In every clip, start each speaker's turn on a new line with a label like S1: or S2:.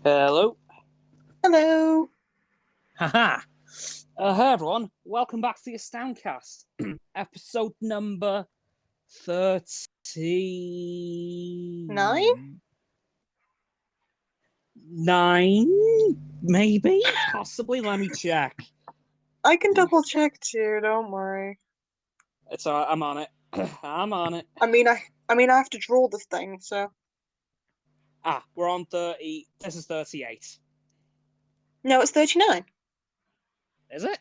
S1: Hello.
S2: Hello.
S1: Haha. Hey everyone. Welcome back to the AstoundCast. Episode number
S2: 9?
S1: 39, maybe? Possibly. Let me check.
S2: I can double check too, don't worry.
S1: It's alright, I'm on it. I'm on it.
S2: I have to draw this thing, so.
S1: We're on 30. This is 38.
S2: No, it's 39.
S1: Is it?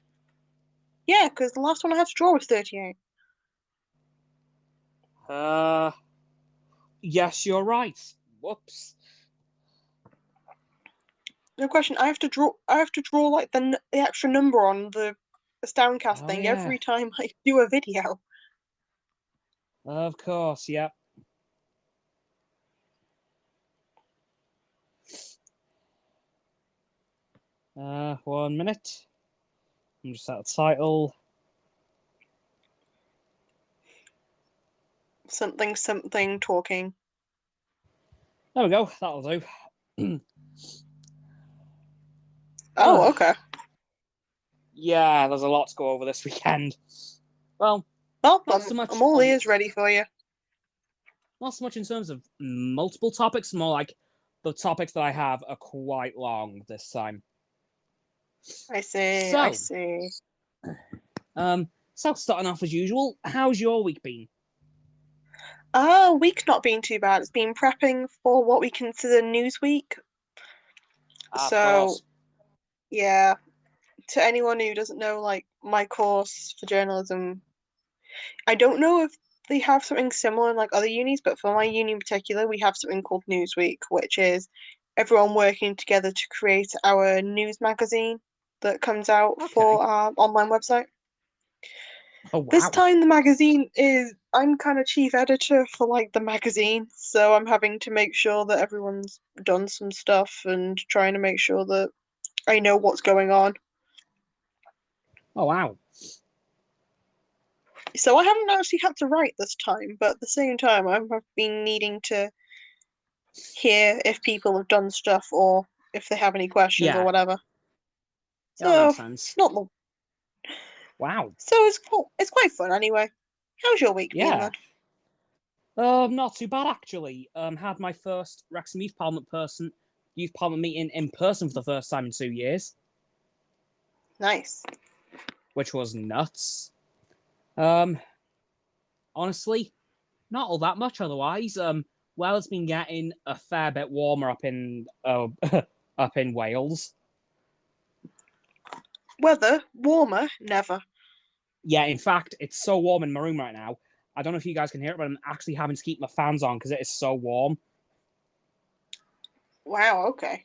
S2: Yeah, because the last one I had to draw was 38.
S1: Yes, you're right. Whoops.
S2: No question. I have to draw like the extra number on the AstoundCast
S1: Oh,
S2: thing
S1: yeah.
S2: every time I do a video.
S1: Of course, yep. 1 minute. I'm just at the title.
S2: Something talking.
S1: There we go. That'll do.
S2: Oh, okay.
S1: Yeah, there's a lot to go over this weekend. Well,
S2: Well,
S1: not so much
S2: I'm all
S1: on,
S2: ears ready for you.
S1: not so much in terms of multiple topics, more like the topics that I have are quite long this time.
S2: I see.
S1: So,
S2: I see.
S1: So starting off as usual, how's your week been?
S2: Week's not been too bad. It's been prepping for what we consider Newsweek.
S1: Of course.
S2: Yeah, to anyone who doesn't know, like, my course for journalism, I don't know if they have something similar in like other unis, but for my uni in particular, we have something called Newsweek, which is everyone working together to create our news magazine that comes out for our online website.
S1: Oh, wow.
S2: This time the magazine I'm kind of chief editor for like the magazine, so I'm having to make sure that everyone's done some stuff and trying to make sure that I know what's going on.
S1: Oh, wow.
S2: So I haven't actually had to write this time, but at the same time, I've been needing to hear if people have done stuff or if they have any questions or whatever.
S1: Yeah, that
S2: So
S1: makes sense.
S2: not the.
S1: Wow.
S2: So it's quite fun anyway. How's your week been then?
S1: Not too bad actually. Had my first Wrexham Youth Parliament meeting in person for the first time in 2 years.
S2: Nice.
S1: Which was nuts. Honestly, not all that much otherwise. Well, it's been getting a fair bit warmer up in up in Wales.
S2: Weather warmer? Never.
S1: Yeah, in fact, it's so warm in my room right now. I don't know if you guys can hear it, but I'm actually having to keep my fans on because it is so warm.
S2: Wow. Okay.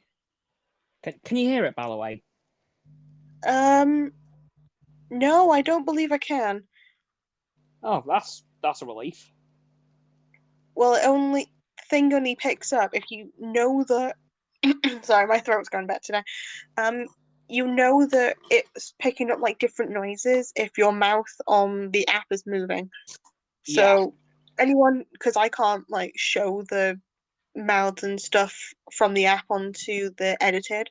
S1: Can you hear it, by the way?
S2: No, I don't believe I can.
S1: Oh, that's a relief.
S2: Well, thing only picks up if you know that. Sorry, my throat's gone bad today. You know that it's picking up like different noises if your mouth on the app is moving. So anyone, because I can't like show the mouths and stuff from the app onto the edited,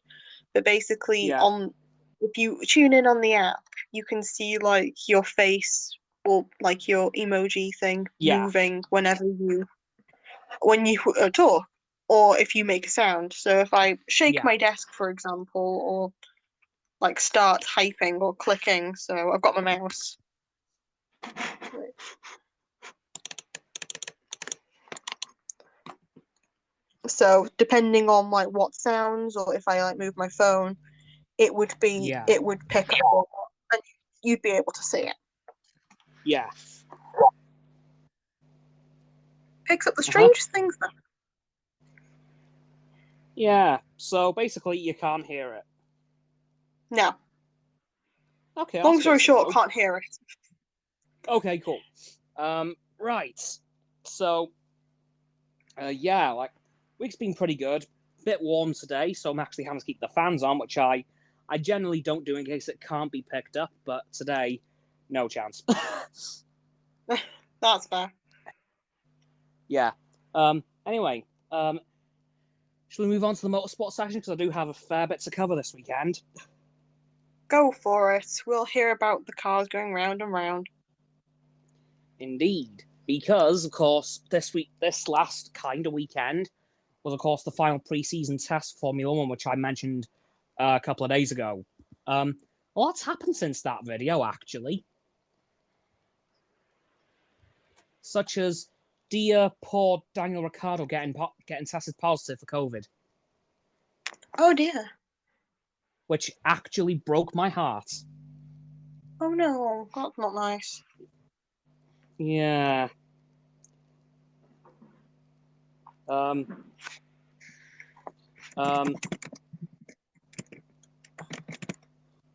S2: but basically if you tune in on the app, you can see like your face or like your emoji thing moving when you talk or if you make a sound. So if I shake my desk, for example, or like start typing or clicking, so I've got my mouse. So depending on like what sounds or if I like move my phone, it would pick up and you'd be able to see it.
S1: Yeah.
S2: Picks up the strangest things though.
S1: Yeah. So basically you can't hear it.
S2: No.
S1: Okay.
S2: Long story short, can't hear it.
S1: Okay, cool. Right. So like week's been pretty good. Bit warm today, so I'm actually having to keep the fans on, which I generally don't do in case it can't be picked up, but today, no chance.
S2: That's fair.
S1: Yeah. Anyway, Shall we move on to the motorsport section? Because I do have a fair bit to cover this weekend.
S2: Go for it. We'll hear about the cars going round and round.
S1: Indeed. Because, of course, this last kind of weekend was, of course, the final pre-season test for Formula One, which I mentioned a couple of days ago. A lot's happened since that video, actually. Such as dear poor Daniel Ricciardo getting tested positive for COVID.
S2: Oh dear.
S1: Which actually broke my heart.
S2: Oh no, that's not nice.
S1: Yeah. Oh,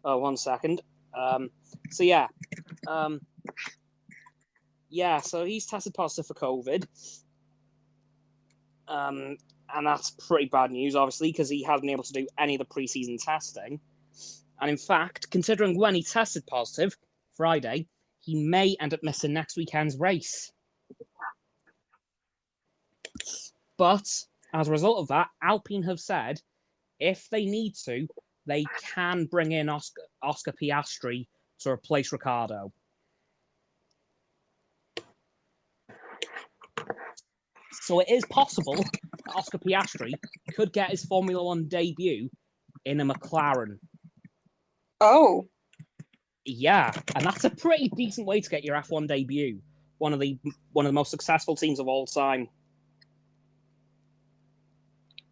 S1: 1 second. So yeah. Yeah, so he's tested positive for COVID. And that's pretty bad news, obviously, because he hasn't been able to do any of the preseason testing. And in fact, considering when he tested positive, Friday, he may end up missing next weekend's race. But as a result of that, Alpine have said if they need to, they can bring in Oscar Piastri to replace Ricciardo. So it is possible that Oscar Piastri could get his Formula One debut in a McLaren.
S2: Oh.
S1: Yeah, and that's a pretty decent way to get your F1 debut. One of the most successful teams of all time.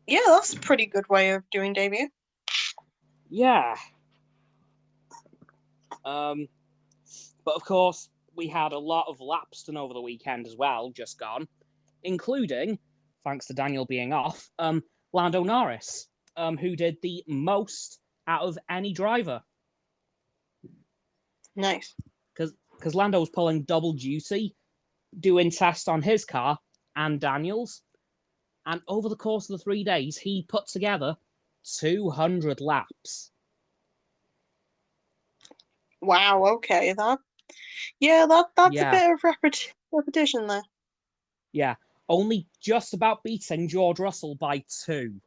S2: Yeah, that's a pretty good way of doing debut.
S1: Yeah. But of course, we had a lot of laps done over the weekend as well, just gone, including, thanks to Daniel being off, Lando Norris, who did the most out of any driver.
S2: Nice.
S1: Because Lando was pulling double duty, doing tests on his car and Daniel's. And over the course of the 3 days, he put together 200 laps.
S2: Wow, okay. That's a bit of repetition there.
S1: Yeah, only just about beating George Russell by 2.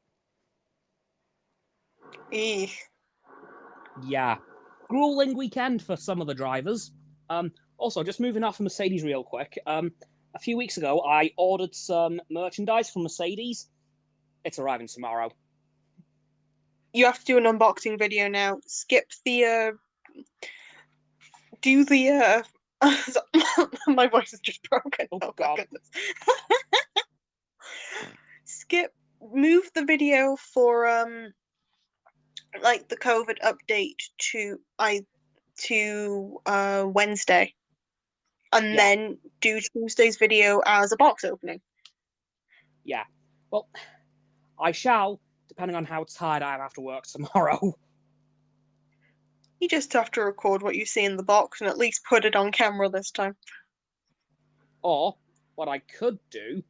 S2: Eesh.
S1: Yeah. Grueling weekend for some of the drivers. Also, just moving off of Mercedes real quick. A few weeks ago, I ordered some merchandise from Mercedes. It's arriving tomorrow.
S2: You have to do an unboxing video now. Skip the do the my voice is just broken.
S1: Oh God.
S2: My goodness. Move the video for like the COVID update to Wednesday. And then do Tuesday's video as a box opening.
S1: Yeah. Well, I shall, depending on how tired I am after work tomorrow.
S2: You just have to record what you see in the box and at least put it on camera this time.
S1: Or, what I could do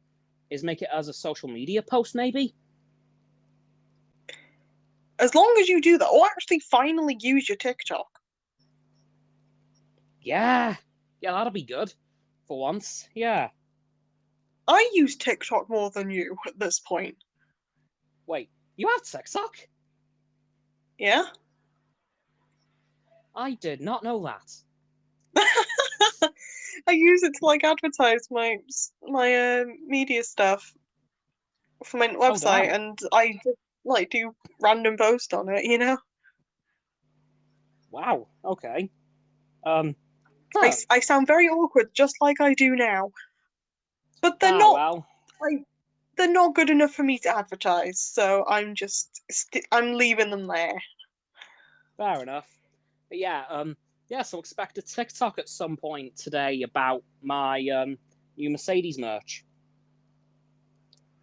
S1: is make it as a social media post, maybe?
S2: As long as you do that, or actually finally use your TikTok.
S1: Yeah, that'll be good. For once, yeah.
S2: I use TikTok more than you at this point.
S1: Wait, you have TikTok?
S2: Yeah?
S1: I did not know that.
S2: I use it to like advertise my media stuff for my website, and I just like do random posts on it, you know?
S1: Wow, okay.
S2: I sound very awkward, just like I do now. But they're they're not good enough for me to advertise, so I'm just I'm leaving them there.
S1: Fair enough. But yeah, so expect a TikTok at some point today about my new Mercedes merch.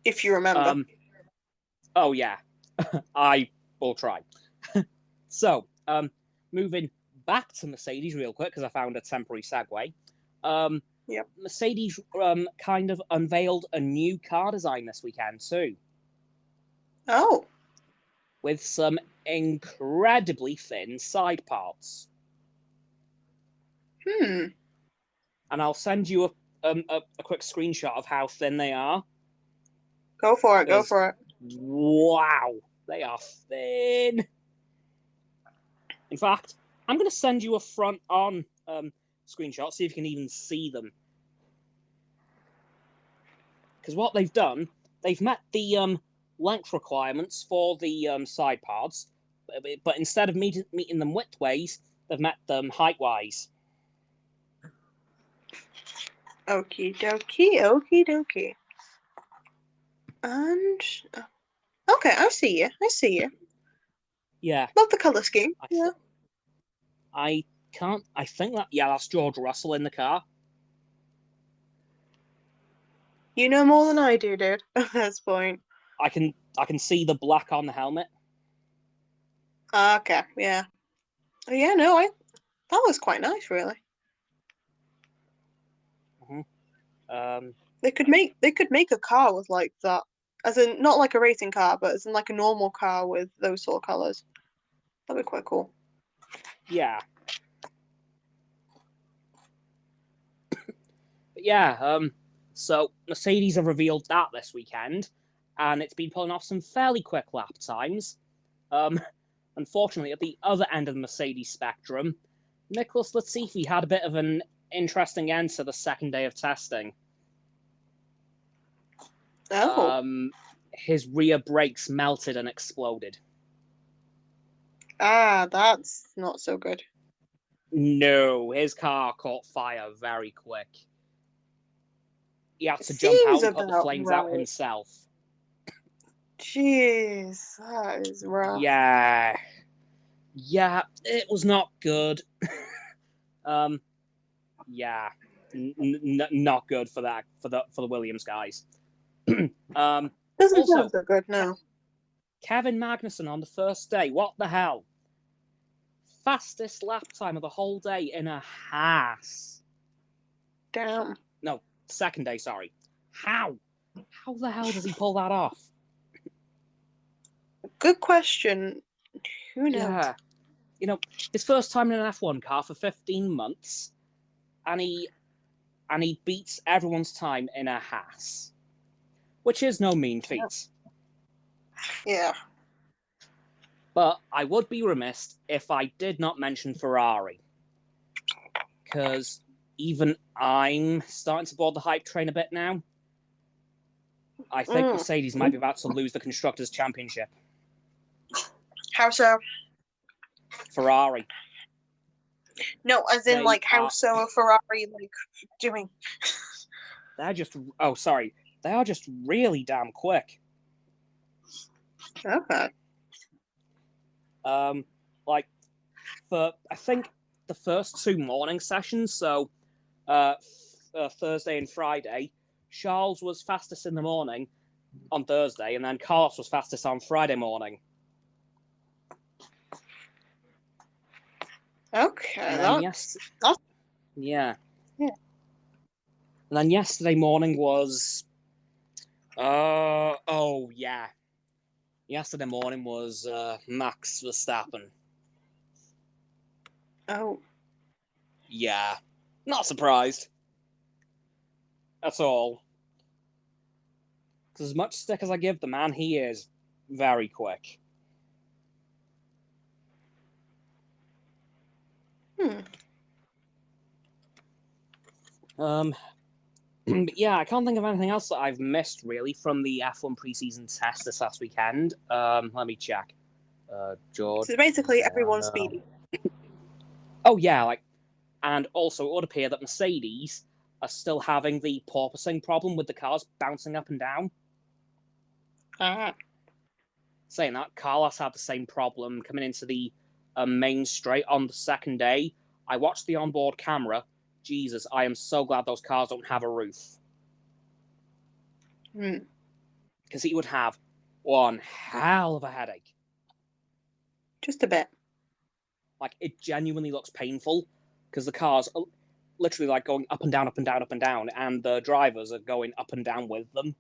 S2: If you remember.
S1: Oh yeah, I will try. So, moving back to Mercedes real quick because I found a temporary segue.
S2: Yep.
S1: Mercedes kind of unveiled a new car design this weekend too.
S2: Oh.
S1: With some incredibly thin side parts.
S2: And
S1: I'll send you a quick screenshot of how thin they are.
S2: Go for it.
S1: Wow, they are thin. In fact, I'm going to send you a front-on screenshot, see if you can even see them. Because what they've done, they've met the length requirements for the side parts, but instead of meeting them width-wise, they've met them height-wise.
S2: Okie dokie. And okay, I see you.
S1: Yeah.
S2: Love the color scheme.
S1: I think that's George Russell in the car.
S2: You know more than I do, dude. At this point.
S1: I can see the black on the helmet.
S2: Okay, yeah. Yeah, no, that was quite nice, really.
S1: Mm-hmm.
S2: They could make a car with like that, as in not like a racing car, but as in like a normal car with those sort of colors. That'd be quite cool.
S1: Yeah. But yeah, so Mercedes have revealed that this weekend, and it's been pulling off some fairly quick lap times. Unfortunately, at the other end of the Mercedes spectrum, Nicholas Latifi had a bit of an interesting end to the second day of testing.
S2: Oh.
S1: His rear brakes melted and exploded.
S2: Ah, that's not so good.
S1: No, his car caught fire very quick. He had to jump out and put the flames out himself.
S2: Jeez, that is rough.
S1: Yeah, it was not good. Yeah, not good for that for the Williams guys.
S2: Doesn't
S1: also,
S2: sound so good, no.
S1: Kevin Magnussen on the first day. What the hell? Fastest lap time of the whole day in a Haas.
S2: Damn.
S1: No, second day, sorry. How? How the hell does he pull that off?
S2: Good question. Who knows?
S1: Yeah. You know, his first time in an F1 car for 15 months, and he beats everyone's time in a Haas, which is no mean feat.
S2: Yeah.
S1: But I would be remiss if I did not mention Ferrari, because even I'm starting to board the hype train a bit now. I think Mercedes might be about to lose the Constructors' Championship.
S2: How so?
S1: Ferrari.
S2: No, as in how so a Ferrari doing?
S1: They're just they are just really damn quick.
S2: Okay.
S1: For I think the first two morning sessions, so Thursday and Friday, Charles was fastest in the morning on Thursday, and then Carlos was fastest on Friday morning.
S2: Okay,
S1: yeah. And then yesterday morning was, yesterday morning was Max Verstappen.
S2: Oh.
S1: Yeah, not surprised. That's all. Because as much stick as I give the man, he is very quick. But yeah, I can't think of anything else that I've missed really from the F1 preseason test this last weekend. Let me check. George.
S2: So basically, everyone's speedy.
S1: Oh yeah, and also it would appear that Mercedes are still having the porpoising problem with the cars bouncing up and down. Saying that, Carlos had the same problem coming into the main straight on the second day. I watched the onboard camera. Jesus, I am so glad those cars don't have a roof. Because he would have one hell of a headache.
S2: Just a bit.
S1: It genuinely looks painful because the cars are literally going up and down, up and down, up and down, and the drivers are going up and down with them.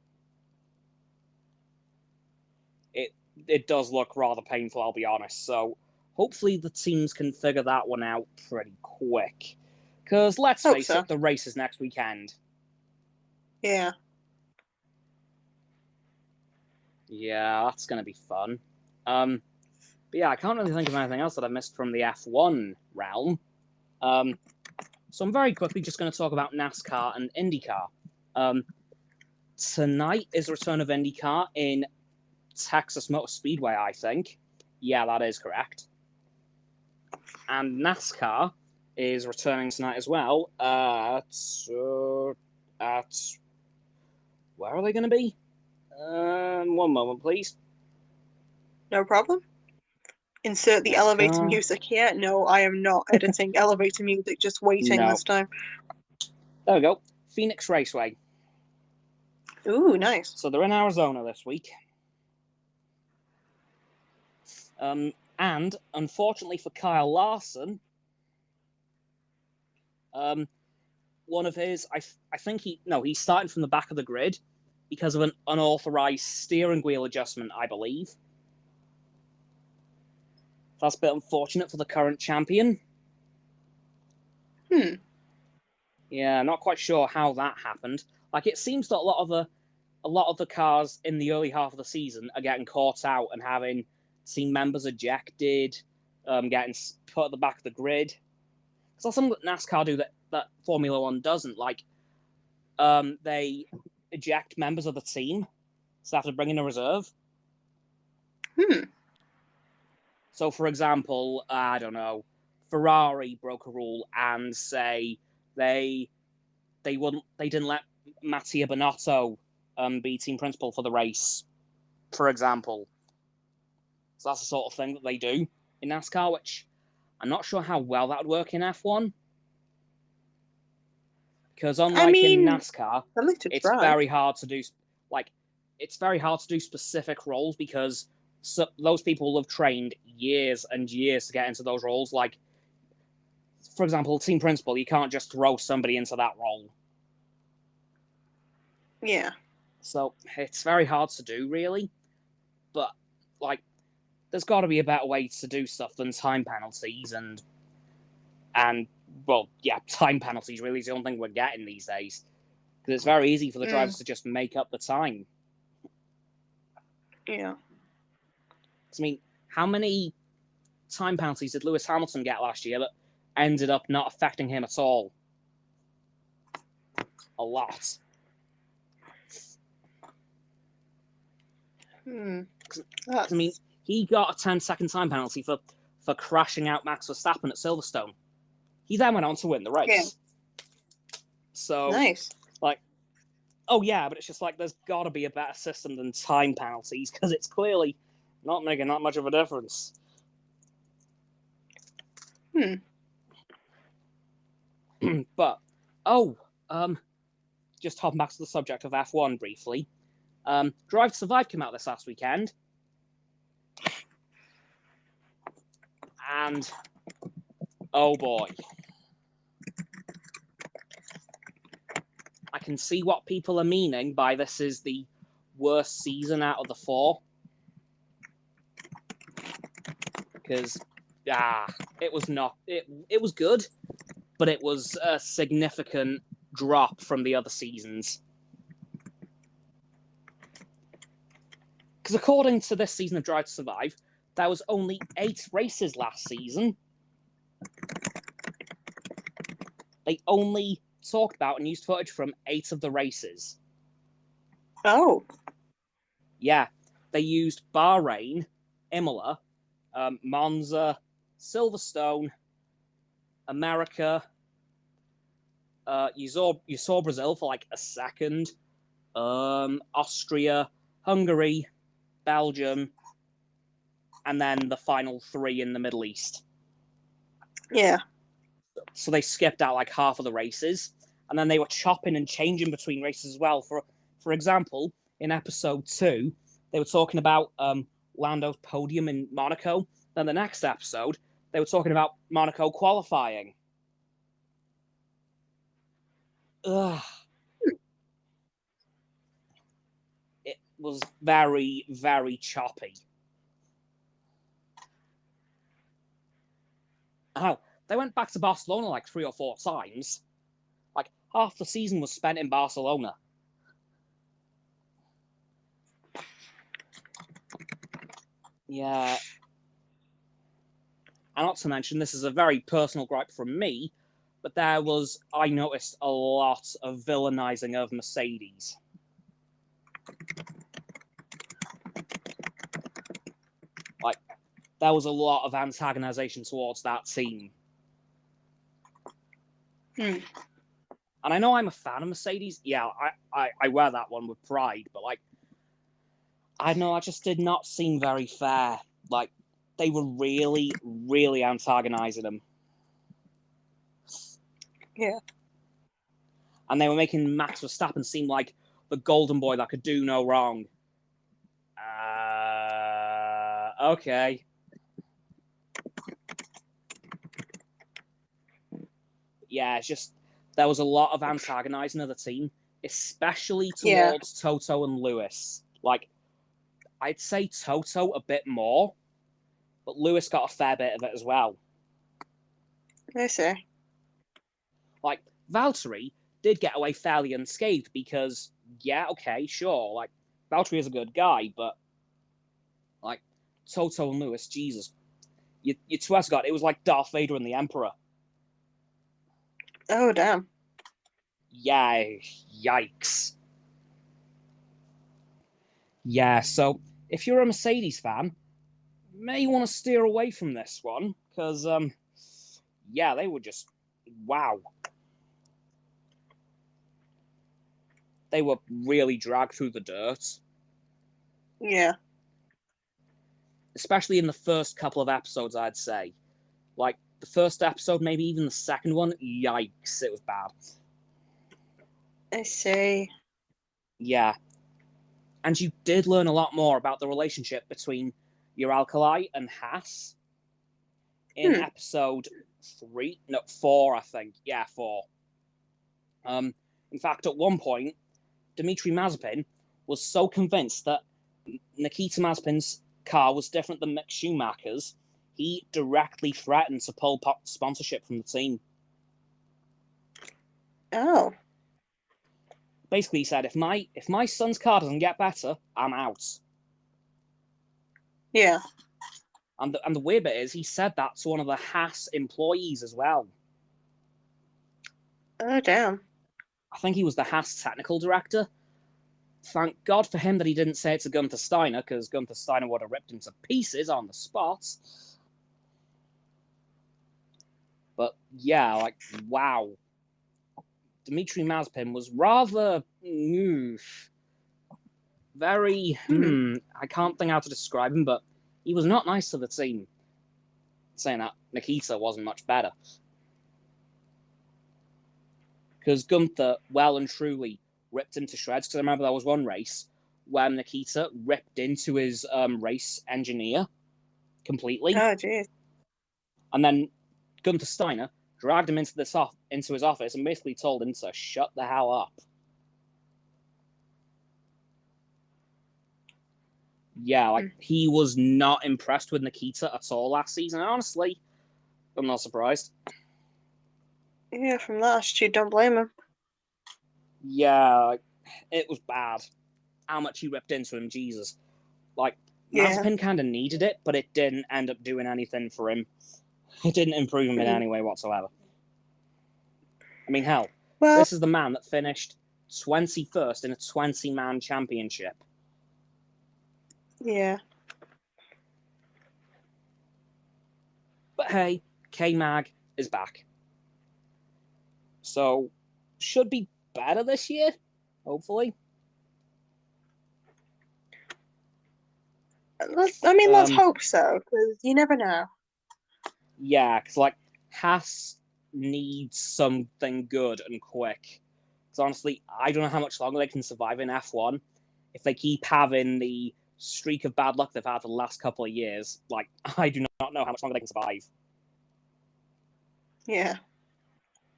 S1: It does look rather painful, I'll be honest. So hopefully the teams can figure that one out pretty quick. Because let's face it, the race is next weekend.
S2: Yeah.
S1: Yeah, that's going to be fun. But yeah, I can't really think of anything else that I missed from the F1 realm. So I'm very quickly just going to talk about NASCAR and IndyCar. Tonight is the return of IndyCar in Texas Motor Speedway, I think. Yeah, that is correct. And NASCAR is returning tonight as well at where are they going to be? One moment, please.
S2: No problem. Insert the
S1: NASCAR.
S2: elevator music here. No, I am not editing elevator music, just waiting this time.
S1: There we go. Phoenix Raceway.
S2: Ooh, nice.
S1: So they're in Arizona this week. And unfortunately for Kyle Larson, one of his, I think he's starting from the back of the grid because of an unauthorized steering wheel adjustment, I believe. That's a bit unfortunate for the current champion. Yeah, not quite sure how that happened. Like, it seems that a lot of the cars in the early half of the season are getting caught out and having team members ejected, getting put at the back of the grid. Because that's something that NASCAR do that Formula One doesn't. Like, they eject members of the team, so they have to bring in a reserve. So, for example, I don't know, Ferrari broke a rule and say they didn't let Mattia Binotto be team principal for the race, for example. So that's the sort of thing that they do in NASCAR, which I'm not sure how well that would work in F1. Because unlike in NASCAR, it's very hard to do specific roles because those people have trained years and years to get into those roles. Like, for example, team principal, you can't just throw somebody into that role.
S2: Yeah.
S1: So it's very hard to do, really. But, like, there's got to be a better way to do stuff than time penalties and well, yeah, time penalties really is the only thing we're getting these days. Because it's very easy for the drivers to just make up the time.
S2: Yeah.
S1: I mean, how many time penalties did Lewis Hamilton get last year that ended up not affecting him at all? A lot. I mean, he got a 10-second time penalty for crashing out Max Verstappen at Silverstone. He then went on to win the race. Yeah. So,
S2: nice.
S1: Like, oh yeah, but it's just like there's got to be a better system than time penalties because it's clearly not making that much of a difference. But just hopping back to the subject of F1 briefly. Drive to Survive came out this last weekend, and oh boy, I can see what people are meaning by this is the worst season out of the 4. Because, it was not... It was good, but it was a significant drop from the other seasons. Because according to this season of Drive to Survive, there was only 8 races last season. They only talked about and used footage from 8 of the races.
S2: Oh.
S1: Yeah. They used Bahrain, Imola, Monza, Silverstone, America. You saw Brazil for like a second. Austria, Hungary, Belgium, and then the final 3 in the Middle East.
S2: Yeah.
S1: So they skipped out like half of the races, and then they were chopping and changing between races as well. For example, in episode 2, they were talking about Lando's podium in Monaco. Then the next episode, they were talking about Monaco qualifying. Ugh. It was very, very choppy. Oh, they went back to Barcelona like 3 or 4 times. Like, half the season was spent in Barcelona. Yeah. And not to mention, this is a very personal gripe from me, but I noticed a lot of villainizing of Mercedes. Like, there was a lot of antagonization towards that team.
S2: Hmm.
S1: And I know I'm a fan of Mercedes. Yeah, I wear that one with pride, but like, I know I just did not seem very fair. Like, they were really, really antagonizing them.
S2: Yeah.
S1: And they were making Max Verstappen seem like the golden boy that could do no wrong. Okay. Yeah, it's just there was a lot of antagonizing of the team, especially towards Toto and Lewis. Like, I'd say Toto a bit more, but Lewis got a fair bit of it as well.
S2: I see.
S1: Like, Valtteri did get away fairly unscathed because, yeah, okay, sure, like, Valtteri is a good guy, but, like, Toto and Lewis, Jesus, you swear to God, it was like Darth Vader and the Emperor.
S2: Oh, damn.
S1: Yeah, yikes. Yeah, so if you're a Mercedes fan, may want to steer away from this one, because, yeah, they were just, wow. They were really dragged through the dirt.
S2: Yeah.
S1: Especially in the first couple of episodes, I'd say. Like, the first episode, maybe even the second one, yikes, it was bad.
S2: I see.
S1: Yeah. And you did learn a lot more about the relationship between your Alkali and Haas in episode 4, I think. Yeah, 4. In fact, at one point, Dmitry Mazepin was so convinced that Nikita Mazepin's car was different than Mick Schumacher's, he directly threatened to pull sponsorship from the team.
S2: Oh.
S1: Basically, he said, if my son's car doesn't get better, I'm out.
S2: Yeah.
S1: And the weird bit is, he said that to one of the Haas employees as well.
S2: Oh, damn.
S1: I think he was the Haas technical director. Thank God for him that he didn't say it to Gunther Steiner, because Gunther Steiner would have ripped him to pieces on the spot. But yeah, like, wow. Dmitry Mazepin was rather very I can't think how to describe him, but he was not nice to the team. Saying that, Nikita wasn't much better. Because Gunther well and truly ripped him to shreds. Because I remember there was one race where Nikita ripped into his race engineer completely.
S2: Oh, jeez.
S1: And then Gunther Steiner dragged him into his office and basically told him to shut the hell up. Yeah, like, he was not impressed with Nikita at all last season. Honestly, I'm not surprised.
S2: Yeah, from last year, don't blame him.
S1: Yeah, it was bad. How much he ripped into him, Jesus. Like, Mazepin kind of needed it, but it didn't end up doing anything for him. It didn't improve him in any way whatsoever. I mean, hell, this is the man that finished 21st in a 20-man championship.
S2: Yeah.
S1: But hey, K-Mag is back. So, should be better this year, hopefully.
S2: Let's hope so, because you never know.
S1: Yeah, because, like, Haas needs something good and quick. Because honestly, I don't know how much longer they can survive in F1 if they keep having the streak of bad luck they've had for the last couple of years. Like, I do not know how much longer they can survive.
S2: Yeah.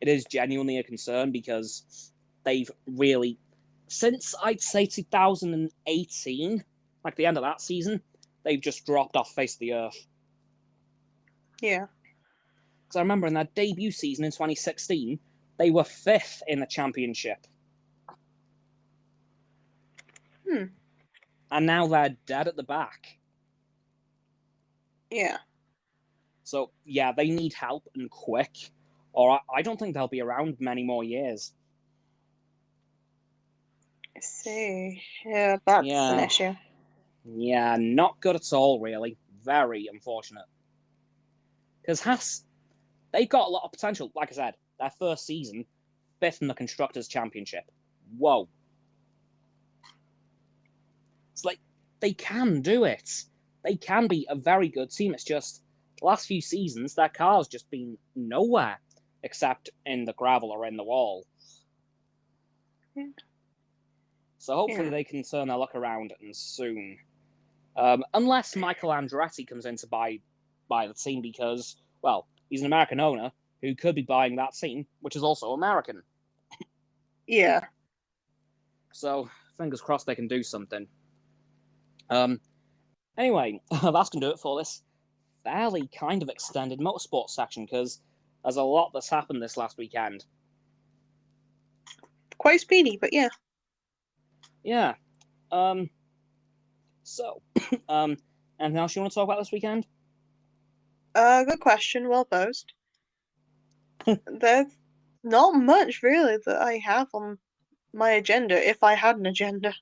S1: It is genuinely a concern because they've really, since I'd say 2018, like the end of that season, they've just dropped off face of the earth.
S2: Yeah.
S1: Because I remember in their debut season in 2016, they were 5th in the championship. And now they're dead at the back.
S2: Yeah.
S1: So, yeah, they need help and quick, or I don't think they'll be around many more years.
S2: I see. Yeah, that's an
S1: Yeah.
S2: issue.
S1: Yeah, not good at all, really. Very unfortunate. Because Haas, they've got a lot of potential. Like I said, their first season, fifth in the Constructors' Championship. Whoa. It's like, they can do it. They can be a very good team. It's just, the last few seasons, their car's just been nowhere, except in the gravel or in the wall.
S2: Yeah.
S1: So hopefully they can turn their luck around and soon. Unless Michael Andretti comes in to buy the team because, well, he's an American owner who could be buying that team, which is also American.
S2: Yeah.
S1: So fingers crossed they can do something. Anyway, that's going to do it for this fairly kind of extended motorsport section because there's a lot that's happened this last weekend.
S2: Quite speedy, but yeah.
S1: Yeah. So, anything else you want to talk about this weekend?
S2: Good question. Well posed. There's not much really that I have on my agenda, if I had an agenda.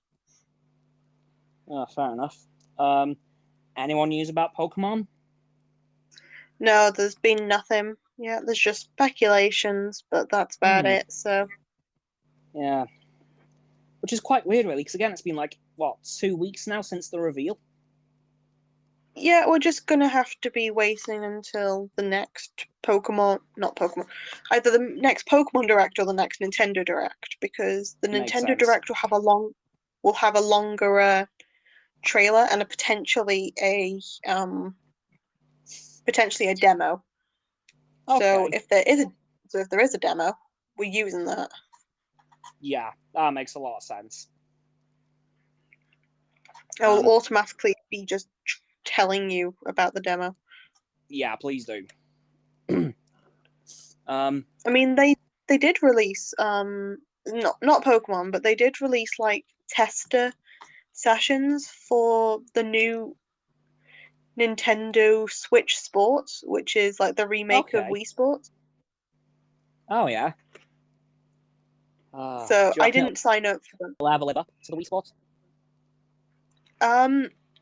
S1: Fair enough. Anyone news about Pokemon?
S2: No, there's been nothing. Yeah, there's just speculations, but that's about it. So
S1: Yeah. Which is quite weird, really, because again, it's been like, what, 2 weeks now since the reveal?
S2: yeah, we're just gonna have to be waiting until the next not Pokemon, either the next Pokemon Direct or the next Nintendo Direct, because the
S1: Makes
S2: Nintendo
S1: sense.
S2: Direct will have a longer trailer and potentially a demo.
S1: Okay.
S2: So if there is a demo, we're using that.
S1: Yeah, that makes a lot of sense.
S2: I will automatically be just telling you about the demo.
S1: Yeah, please do.
S2: I mean, they did release not Pokemon, but they did release like tester sessions for the new Nintendo Switch Sports, which is like the remake of
S1: Okay.
S2: Wii Sports.
S1: Oh, yeah.
S2: So
S1: Do you
S2: I
S1: reckon
S2: didn't sign up for them.
S1: it'll ever live up to the Wii Sports?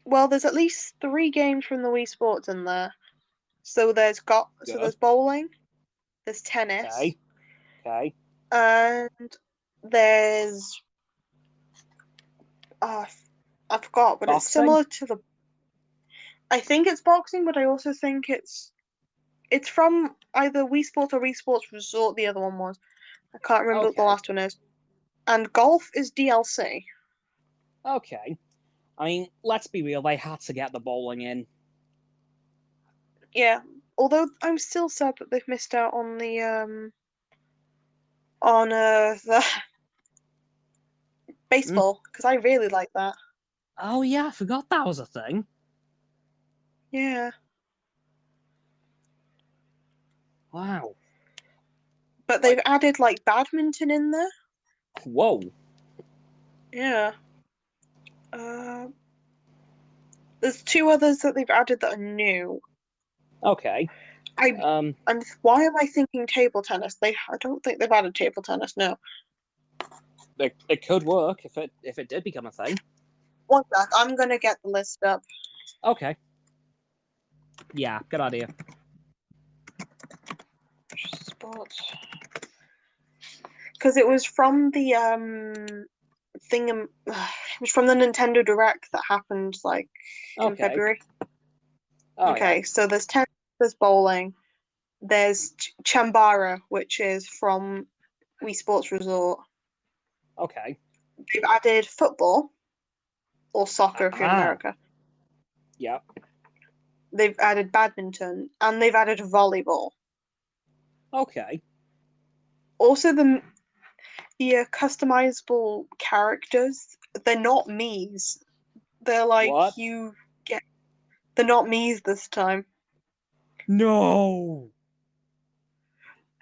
S2: Well, there's at least 3 games from the Wii Sports in there. So there's bowling, there's tennis,
S1: Okay.
S2: and there's I forgot, but it's
S1: Boxing?
S2: similar to the. I think it's boxing, but I also think it's from either Wii Sports or Wii Sports Resort. The other one was. I can't remember what the
S1: Okay.
S2: last one is. And golf is DLC.
S1: Okay. I mean, let's be real, they had to get the bowling in.
S2: Yeah. Although I'm still sad that they've missed out on the baseball because I really like that.
S1: Oh, yeah, I forgot that was a thing.
S2: Yeah.
S1: Wow.
S2: But they've added like badminton in there.
S1: Whoa.
S2: Yeah. There's 2 others that they've added that are new.
S1: Okay.
S2: And why am I thinking table tennis? I don't think they've added table tennis. No.
S1: It could work if it did become a thing.
S2: One sec, I'm gonna get the list up.
S1: Okay. Yeah, good idea.
S2: Sports. Because it was from the it was from the Nintendo Direct that happened like in February. Okay,
S1: Yeah.
S2: so there's tennis, there's bowling, there's Chambara, which is from Wii Sports Resort.
S1: Okay.
S2: They've added football or soccer if you're in America.
S1: Yeah.
S2: They've added badminton and they've added volleyball.
S1: Okay.
S2: Also, the customizable characters, they're not Mii's. They're like
S1: What?
S2: they're not Mii's this time.
S1: No.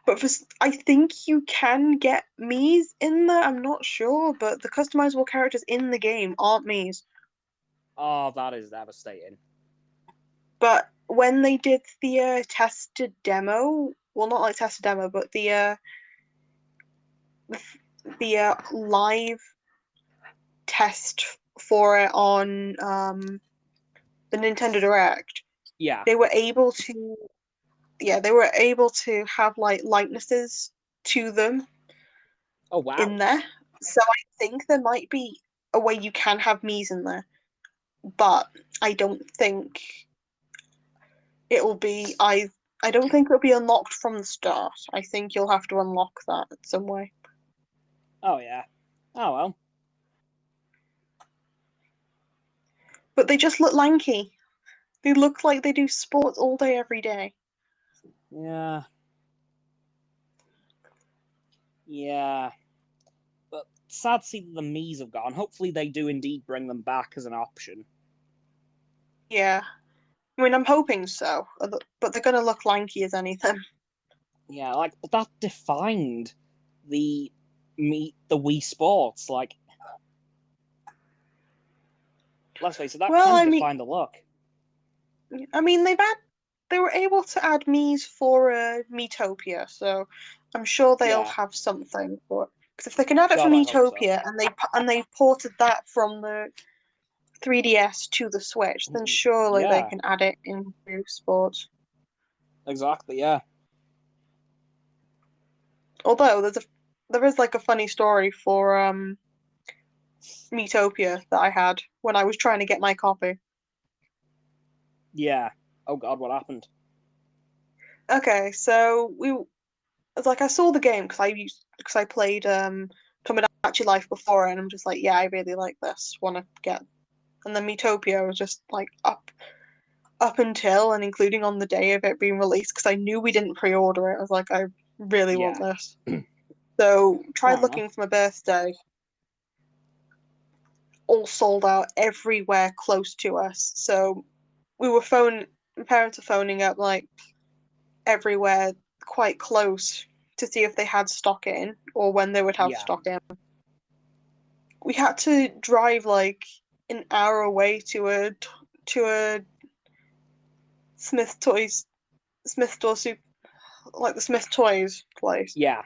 S2: But I think you can get Mii's in there. I'm not sure, but the customizable characters in the game aren't Mii's.
S1: Oh, that is devastating.
S2: But when they did the tested demo, well, not like tested demo, but the live test for it on the Nintendo Direct,
S1: Yeah.
S2: they were able to, they were able to have like likenesses to them
S1: Oh wow.
S2: in there. So I think there might be a way you can have Mii's in there, but I don't think it'll be. I don't think it'll be unlocked from the start. I think you'll have to unlock that some way.
S1: Oh yeah. Oh well.
S2: But they just look lanky. They look like they do sports all day, every day.
S1: Yeah. Yeah. But sad to see that the Mii's have gone. Hopefully they do indeed bring them back as an option.
S2: Yeah. I mean, I'm hoping so, but they're gonna look lanky as anything.
S1: Yeah, like, but that defined the Wii Sports. Like, let's face it, that
S2: Well,
S1: kind
S2: I
S1: of
S2: mean,
S1: defined the look.
S2: they were able to add Mii's for Miitopia, so I'm sure they'll
S1: Yeah,
S2: have something for it. Because if they can add it for
S1: God, I hope so.
S2: Miitopia and they ported that from the 3DS to the Switch, then surely they
S1: Yeah,
S2: can add it into sports.
S1: exactly. Yeah.
S2: Although there is like a funny story for Miitopia that I had when I was trying to get my copy.
S1: Yeah. Oh God, what happened?
S2: Okay, so it's like I saw the game because I played Tomodachi Life before, and I'm just like, yeah, I really like this. Want to get, and then Miitopia was just like up until and including on the day of it being released because I knew we didn't pre-order it. I was like, I really want
S1: Yeah.
S2: this. So tried
S1: Fair
S2: looking
S1: enough.
S2: for my birthday. All sold out everywhere close to us. So we were my parents are phoning up like everywhere quite close to see if they had stock in or when they would have
S1: Yeah.
S2: stock in. We had to drive like an hour away to a Smith Toys Smith store soup like the Smith Toys place
S1: Yeah.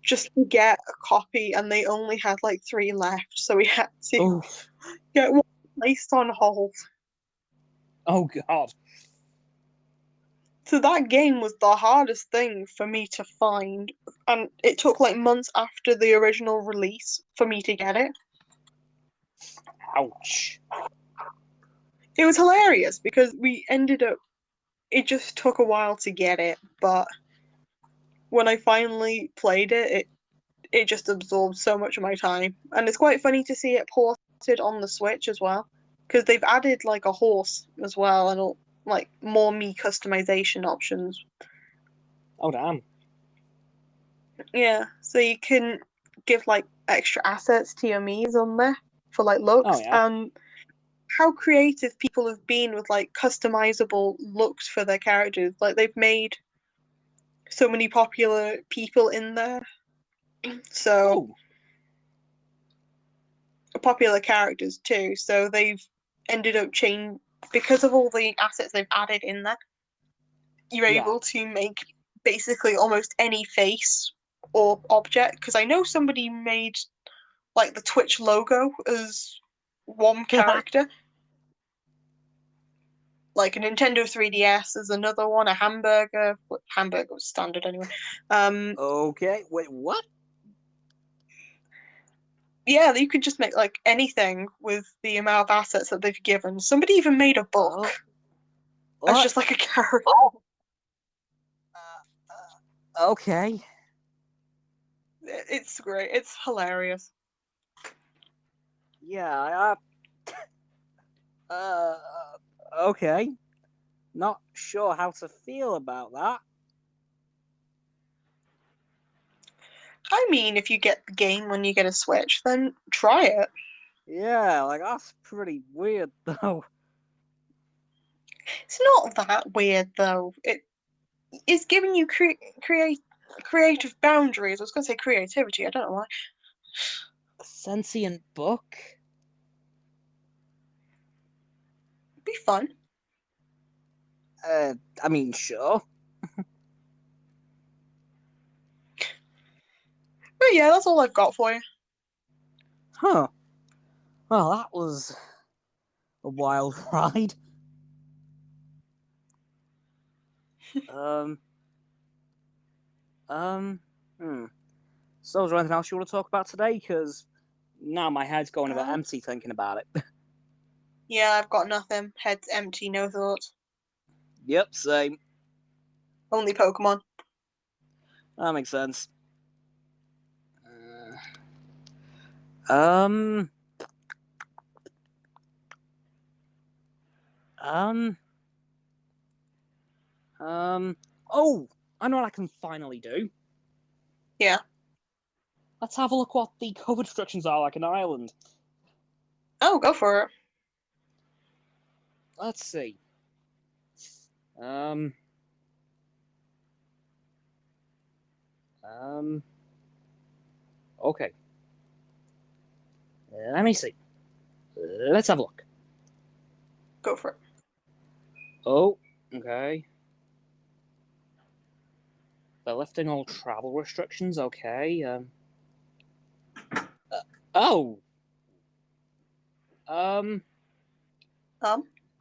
S2: just to get a copy, and they only had like three left, so we had to
S1: Oof.
S2: get one placed on hold.
S1: Oh God.
S2: So that game was the hardest thing for me to find, and it took like months after the original release for me to get it.
S1: Ouch.
S2: It was hilarious because we ended up, it just took a while to get it, but when I finally played it just absorbed so much of my time. And it's quite funny to see it ported on the Switch as well, because they've added like a horse as well and like more Mii customization options.
S1: Oh damn.
S2: Yeah, so you can give like extra assets to your Mii's on there for like
S1: Oh
S2: looks.
S1: yeah.
S2: How creative people have been with like customizable looks for their characters. Like they've made so many popular people in there. So
S1: Oh.
S2: popular characters too. So they've ended up because of all the assets they've added in there. You're
S1: Yeah.
S2: able to make basically almost any face or object. Because I know somebody made like the Twitch logo as one character. Like a Nintendo 3DS is another one, a hamburger. Hamburger was standard anyway.
S1: Okay. Wait. What?
S2: Yeah, you could just make like anything with the amount of assets that they've given. Somebody even made a book
S1: Oh.
S2: as
S1: What?
S2: just like a character.
S1: Okay.
S2: It's great. It's hilarious.
S1: Yeah. Uh. Okay. Not sure how to feel about that.
S2: I mean, if you get the game when you get a Switch, then try it.
S1: Yeah, like that's pretty weird though.
S2: It's not that weird though. It's giving you creative boundaries. I was going to say creativity. I don't know why.
S1: A sentient book?
S2: It'd be fun.
S1: I mean, sure.
S2: But yeah, that's all I've got for you.
S1: Huh. Well, that was a wild ride. So, is there anything else you want to talk about today? Because now my head's going a bit empty thinking about it.
S2: Yeah, I've got nothing. Head's empty, no thoughts.
S1: Yep, same.
S2: Only Pokemon.
S1: That makes sense. Um. Oh, I know what I can finally do.
S2: Yeah.
S1: Let's have a look what the COVID restrictions are like in Ireland.
S2: Oh, go for it.
S1: Let's see. Okay. Let me see. Let's have a look.
S2: Go for it.
S1: Oh, okay. They're lifting all travel restrictions. Okay. Oh.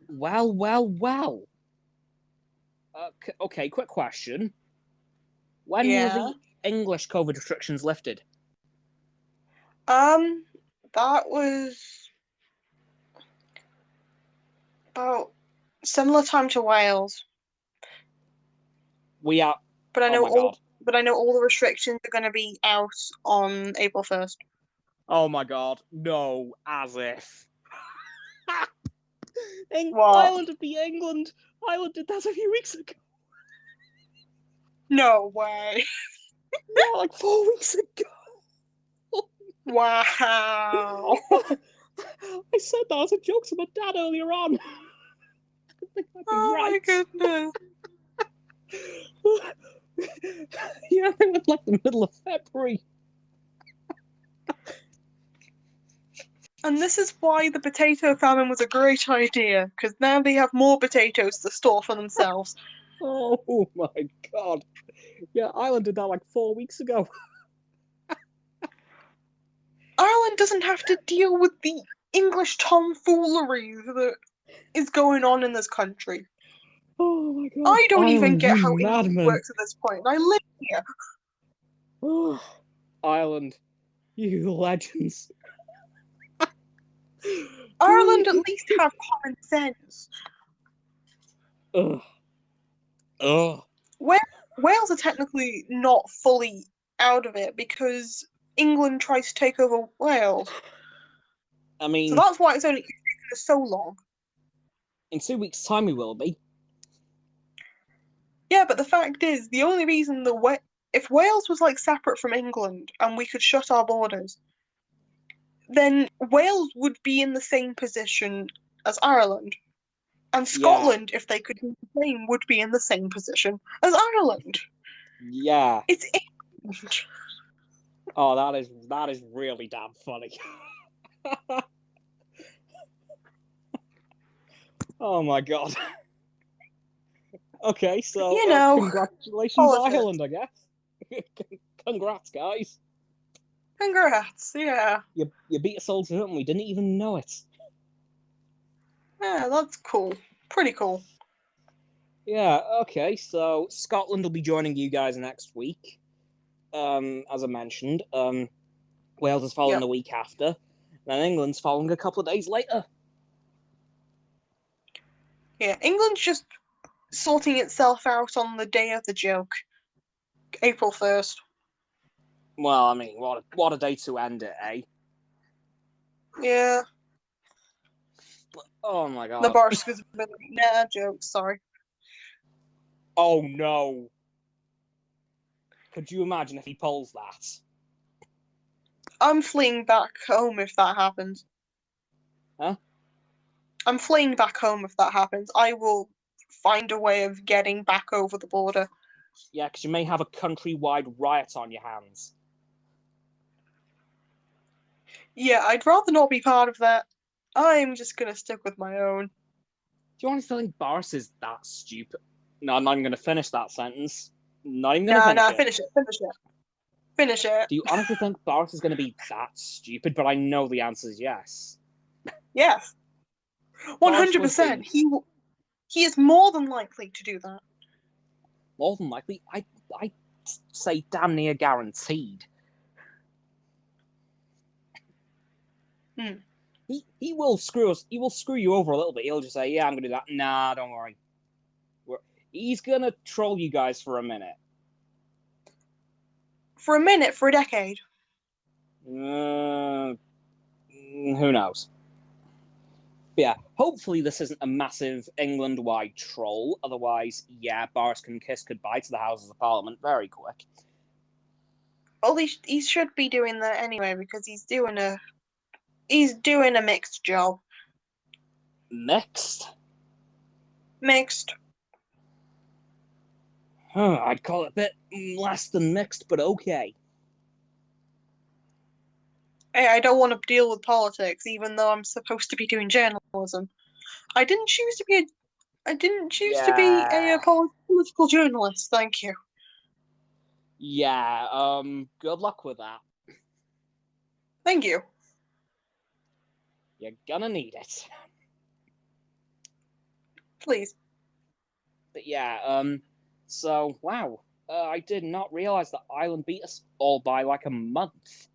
S1: Well. Okay, quick question. When were
S2: Yeah.
S1: the English COVID restrictions lifted?
S2: That was about similar time to Wales.
S1: We are.
S2: But I
S1: Oh
S2: know
S1: my god.
S2: all the restrictions are going to be out on April 1st.
S1: Oh my god. No, as if.
S2: What?
S1: Ireland would be England. Ireland did that a few weeks ago.
S2: No way.
S1: Yeah, like 4 weeks ago.
S2: Wow.
S1: I said that as a joke to my dad earlier on. I think that'd be
S2: Oh
S1: right.
S2: my goodness.
S1: Yeah, I think that's like the middle of February.
S2: And this is why the potato famine was a great idea, because now they have more potatoes to store for themselves.
S1: Oh my god. Yeah, Ireland did that like 4 weeks ago.
S2: Ireland doesn't have to deal with the English tomfoolery that is going on in this country.
S1: Oh my god.
S2: I don't even
S1: Ireland,
S2: get
S1: you
S2: how England
S1: madman.
S2: works at this point. I live here.
S1: Oh, Ireland, you legends.
S2: Ireland at least have common sense.
S1: Ugh.
S2: Wales are technically not fully out of it because England tries to take over Wales.
S1: I mean,
S2: So that's why it's only taken us so long.
S1: in 2 weeks' time we will be.
S2: Yeah, but the fact is, the only reason if Wales was like separate from England and we could shut our borders, then Wales would be in the same position as Ireland. And Scotland, if they could do the same, would be in the same position as Ireland.
S1: Yeah.
S2: It's England.
S1: Oh, that is really damn funny. Oh my god. Okay, so congratulations,
S2: politics.
S1: Ireland, I guess. Congrats, guys.
S2: Congrats, yeah.
S1: You beat us all to it and we didn't even know it.
S2: Yeah, that's cool. Pretty cool.
S1: Yeah, okay, so Scotland will be joining you guys next week. As I mentioned. Wales is following the week after. Then England's following a couple of days later.
S2: Yeah, England's just sorting itself out on the day of the joke. April 1st.
S1: Well, I mean, what a day to end it, eh?
S2: Yeah.
S1: Oh my god.
S2: The Barska's been like, nah, jokes, sorry.
S1: Oh no. Could you imagine if he pulls that?
S2: I'm fleeing back home if that happens.
S1: Huh?
S2: I'm fleeing back home if that happens. I will find a way of getting back over the border.
S1: Yeah, because you may have a countrywide riot on your hands.
S2: Yeah, I'd rather not be part of that. I'm just gonna stick with my own.
S1: you honestly think Boris is that stupid? No, I'm not even going to finish that sentence. Not even going to
S2: No,
S1: finish
S2: no,
S1: it.
S2: finish it. Finish it. Finish it.
S1: Do you honestly think Boris is going to be that stupid? But I know the answer is yes.
S2: Yes.
S1: Boris would
S2: 100%.
S1: be
S2: He is more than likely to do that.
S1: more than likely. I say damn near guaranteed.
S2: Hmm.
S1: He will screw us. He will screw you over a little bit. He'll just say, "Yeah, I'm gonna do that." Nah, don't worry. He's gonna troll you guys for a minute.
S2: For a minute, for a decade.
S1: Who knows? But yeah, hopefully this isn't a massive England-wide troll. Otherwise, yeah, Boris can kiss goodbye to the Houses of Parliament very quick.
S2: Well, he should be doing that anyway because he's doing a mixed job.
S1: Next,
S2: Mixed.
S1: I'd call it a bit less than mixed, but okay.
S2: Hey, I don't want to deal with politics, even though I'm supposed to be doing journalism. I didn't choose to be a political journalist. Thank you.
S1: Yeah. Good luck with that.
S2: Thank you.
S1: You're gonna need it.
S2: Please.
S1: But yeah. So wow. I did not realize that Ireland beat us all by like a month.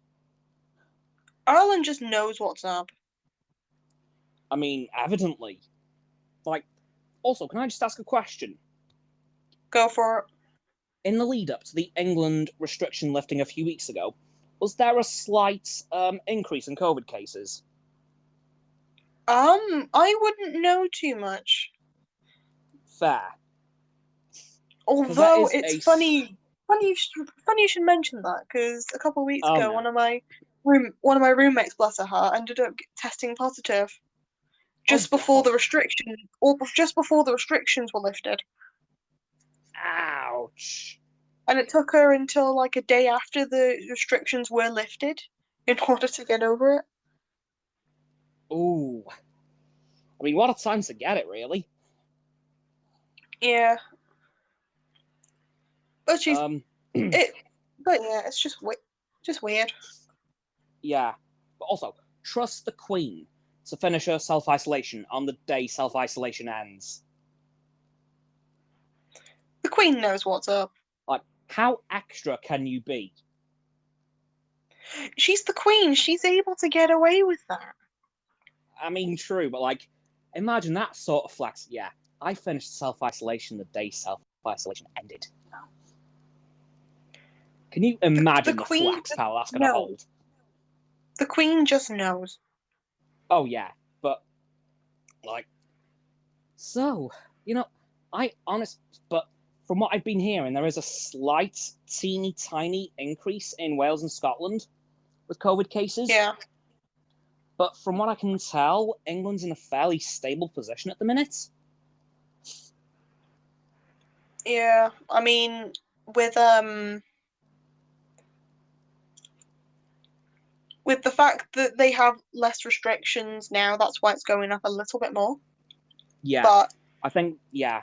S2: Ireland just knows what's up.
S1: I mean, evidently. Like, also, can I just ask a question?
S2: Go for it.
S1: In the lead up to the England restriction lifting a few weeks ago, was there a slight increase in COVID cases?
S2: I wouldn't know too much.
S1: Fair.
S2: Although it's funny you should mention that because a couple of weeks ago,
S1: no.
S2: one of my roommates, bless her heart, ended up testing positive just before the restrictions were lifted.
S1: Ouch.
S2: And it took her until like a day after the restrictions were lifted in order to get over it.
S1: Ooh. I mean, what a time to get it, really.
S2: Yeah. But it's just weird.
S1: Yeah. But also, trust the Queen to finish her self-isolation on the day self-isolation ends.
S2: The Queen knows what's up.
S1: Like, how extra can you be?
S2: She's the Queen. She's able to get away with that.
S1: I mean, true, but like, imagine that sort of flex. Yeah, I finished self-isolation the day self-isolation ended. Can you imagine the flex power that's going to hold?
S2: The Queen just knows.
S1: Oh, yeah, but, like, so, but from what I've been hearing, there is a slight, teeny tiny increase in Wales and Scotland with COVID cases.
S2: Yeah.
S1: But from what I can tell, England's in a fairly stable position at the minute.
S2: Yeah, I mean, with the fact that they have less restrictions now, that's why it's going up a little bit more.
S1: Yeah,
S2: but
S1: I think, yeah.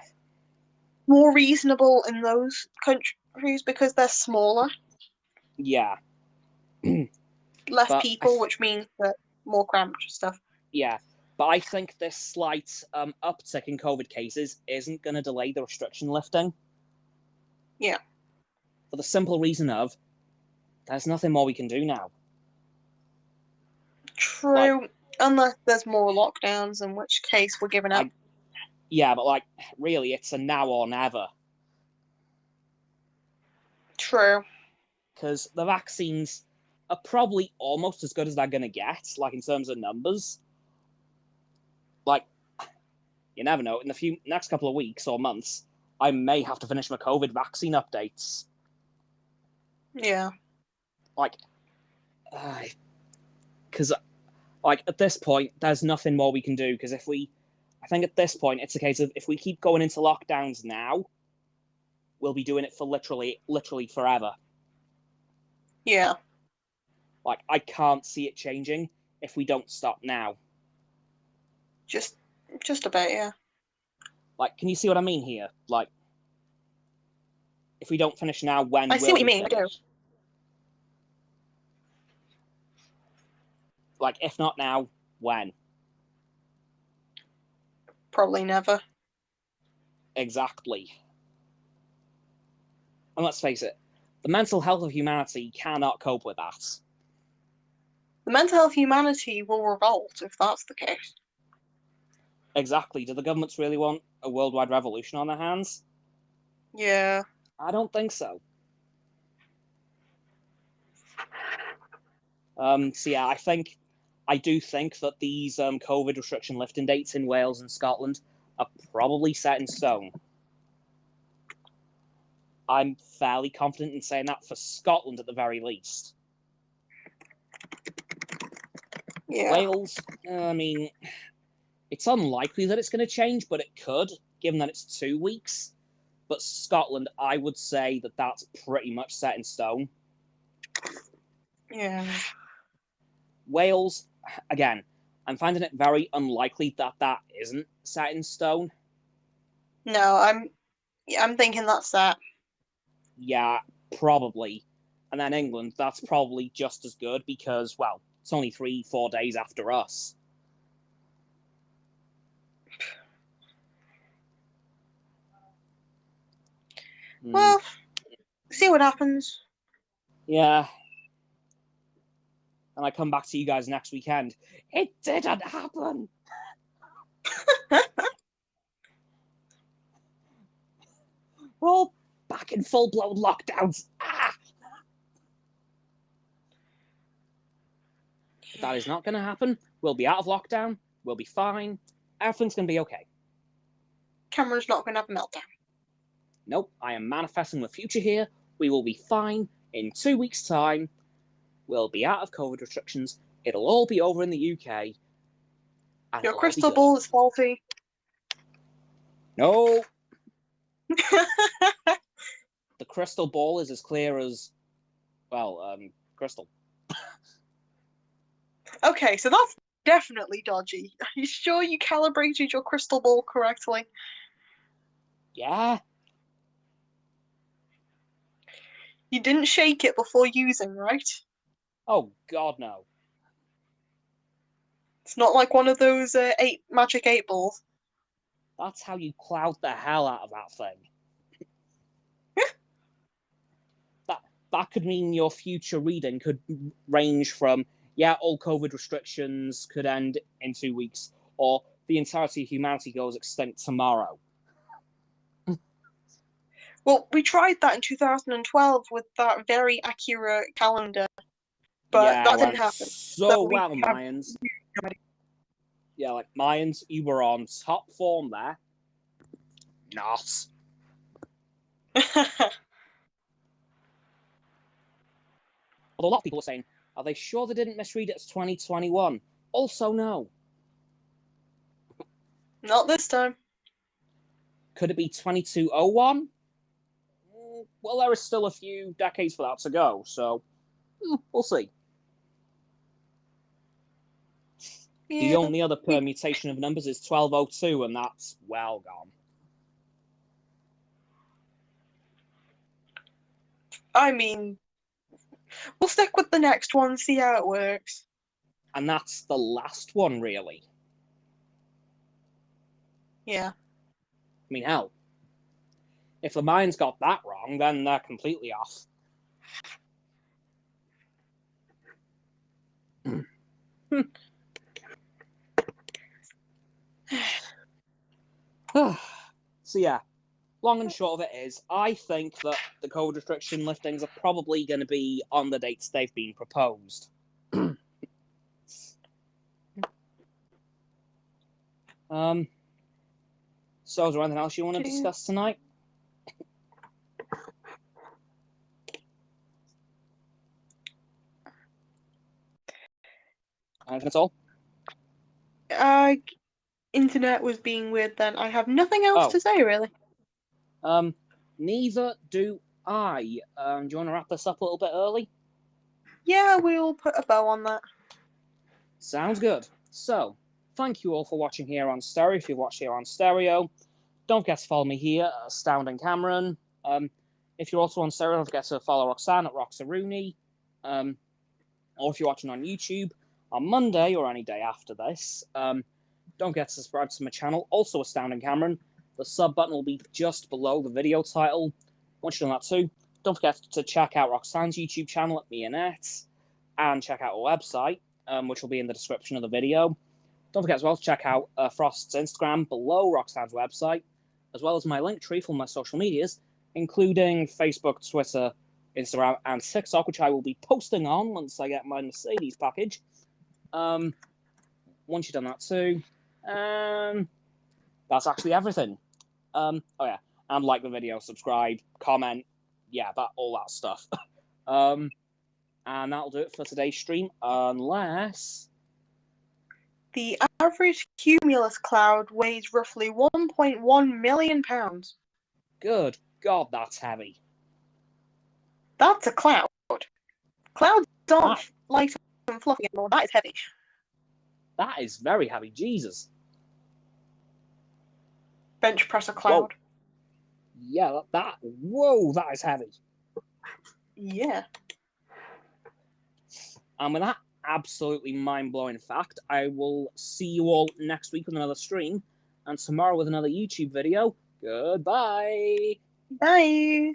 S2: More reasonable in those countries because they're smaller.
S1: Yeah.
S2: Less people, which means that more cramped stuff.
S1: Yeah, but I think this slight uptick in COVID cases isn't going to delay the restriction lifting.
S2: Yeah.
S1: For the simple reason of, there's nothing more we can do now.
S2: True, unless there's more lockdowns, in which case we're giving up.
S1: Yeah, but like, really, it's a now or never.
S2: True.
S1: Because the vaccines are probably almost as good as they're going to get, like in terms of numbers. Like, you never know. In the next couple of weeks or months, I may have to finish my COVID vaccine updates.
S2: Yeah.
S1: Like, because, like, at this point, there's nothing more we can do. Because I think at this point, it's a case of if we keep going into lockdowns now, we'll be doing it for literally forever.
S2: Yeah.
S1: Like, I can't see it changing if we don't stop now.
S2: Just about, yeah.
S1: Like, can you see what I mean here? Like, if we don't finish now, when
S2: I see
S1: will
S2: what you
S1: we
S2: mean, I do.
S1: finish? Like, if not now, when?
S2: Probably never.
S1: Exactly. And let's face it, the mental health of humanity cannot cope with that.
S2: The mental health of humanity will revolt if that's the case.
S1: Exactly. Do the governments really want a worldwide revolution on their hands?
S2: Yeah.
S1: I don't think so. So yeah, I do think that these COVID restriction lifting dates in Wales and Scotland are probably set in stone. I'm fairly confident in saying that for Scotland at the very least.
S2: Yeah.
S1: Wales, I mean, it's unlikely that it's going to change, but it could, given that it's 2 weeks. But Scotland, I would say that that's pretty much set in stone.
S2: Yeah.
S1: Wales, again, I'm finding it very unlikely that that isn't set in stone.
S2: No, I'm thinking that's that.
S1: Yeah, probably. And then England, that's probably just as good because, well, it's only 3-4 days after us.
S2: Well, see what happens.
S1: Yeah. And I come back to you guys next weekend. It didn't happen. We're all back in full-blown lockdowns. Ah! But that is not going to happen. We'll be out of lockdown. We'll be fine. Everything's going to be okay.
S2: Cameron's not going to have a meltdown.
S1: Nope, I am manifesting the future here. We will be fine in 2 weeks' time. We'll be out of COVID restrictions. It'll all be over in the UK.
S2: Your crystal ball is faulty.
S1: No. The crystal ball is as clear as, well, crystal.
S2: Okay, so that's definitely dodgy. Are you sure you calibrated your crystal ball correctly?
S1: Yeah.
S2: You didn't shake it before using, right?
S1: Oh, God, no.
S2: It's not like one of those magic 8 balls.
S1: That's how you cloud the hell out of that thing. That could mean your future reading could range from, yeah, all COVID restrictions could end in 2 weeks, or the entirety of humanity goes extinct tomorrow.
S2: Well, we tried that in 2012 with that very accurate calendar, but
S1: Yeah,
S2: that didn't happen.
S1: So well, Mayans. Yeah, like Mayans, you were on top form there. Not. Although a lot of people are saying, are they sure they didn't misread it as 2021? Also, no.
S2: Not this time.
S1: Could it be 2201? Well, there is still a few decades for that to go, so we'll see. Yeah. The only other permutation of numbers is 1202, and that's well gone.
S2: I mean, we'll stick with the next one, see how it works.
S1: And that's the last one, really.
S2: Yeah.
S1: I mean, hell, if the Mayans got that wrong, then they're completely off. So yeah, long and short of it is, I think that the COVID restriction liftings are probably going to be on the dates they've been proposed. So is there anything else you want to discuss tonight? Anything at all?
S2: Internet was being weird then. I have nothing else to say, really.
S1: Neither do I. Do you want to wrap this up a little bit early?
S2: Yeah, we'll put a bow on that.
S1: Sounds good. So, thank you all for watching here on stereo. If you've watched here on stereo, don't forget to follow me here, Astounding Cameron. If you're also on Stereo, don't forget to follow Roxanne at Roxo. Or if you're watching on YouTube on Monday or any day after this, don't forget to subscribe to my channel, also Astounding Cameron. The sub button will be just below the video title. Once you've done that too, don't forget to check out Roxanne's YouTube channel at Mionette, and check out our website, which will be in the description of the video. Don't forget as well to check out Frost's Instagram below Roxanne's website, as well as my link tree for my social medias, including Facebook, Twitter, Instagram, and TikTok, which I will be posting on once I get my Mercedes package. Once you've done that too, that's actually everything. Oh yeah, and like the video, subscribe, comment, yeah, all that stuff. And that'll do it for today's stream, unless
S2: the average cumulus cloud weighs roughly 1.1 million pounds.
S1: Good God, that's heavy.
S2: That's a cloud. Clouds aren't light and fluffy anymore. That is heavy.
S1: That is very heavy. Jesus.
S2: Bench press a cloud.
S1: Whoa. Yeah, whoa, that is heavy.
S2: Yeah.
S1: And with that absolutely mind-blowing fact, I will see you all next week with another stream, and tomorrow with another YouTube video. Goodbye.
S2: Bye.